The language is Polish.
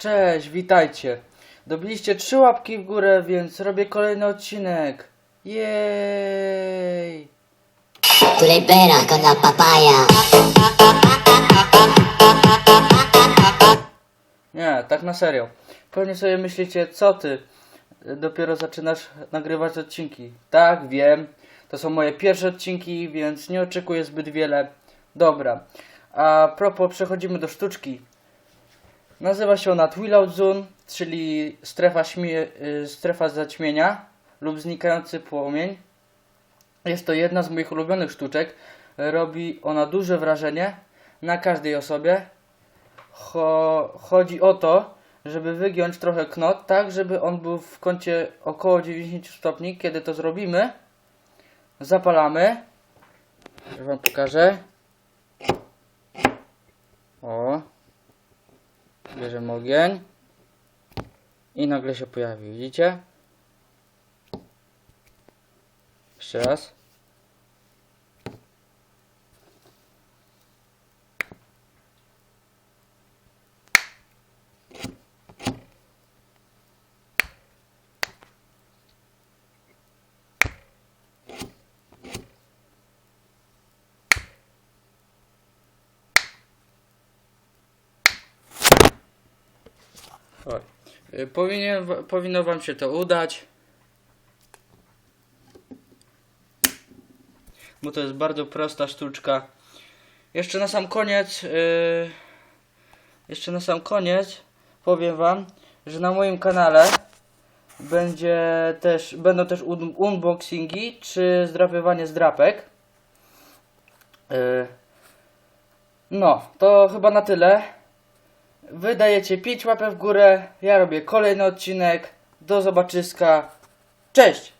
Cześć, witajcie. Dobiliście 3 łapki w górę, więc robię kolejny odcinek. Jej! Tu l'hai bella con la papaya. Nie, tak na serio. Pewnie sobie myślicie, co ty? Dopiero zaczynasz nagrywać odcinki. Tak, wiem. To są moje pierwsze odcinki, więc nie oczekuję zbyt wiele. Dobra. A propos, przechodzimy do sztuczki. Nazywa się ona Twilight Zone, czyli strefa zaćmienia lub znikający płomień. Jest to jedna z moich ulubionych sztuczek. Robi ona duże wrażenie na każdej osobie. Chodzi o to, żeby wygiąć trochę knot, tak żeby on był w kącie około 90 stopni. Kiedy to zrobimy, zapalamy. Już wam pokażę. O. Bierzemy ogień. I nagle się pojawi, widzicie? Jeszcze raz. Oj. Powinno wam się to udać. Bo to jest bardzo prosta sztuczka. Jeszcze na sam koniec powiem wam, że na moim kanale będą też unboxingi czy zdrapywanie zdrapek. No, to chyba na tyle. Wy dajecie 5 łapek w górę, ja robię kolejny odcinek. Do zobaczyska. Cześć!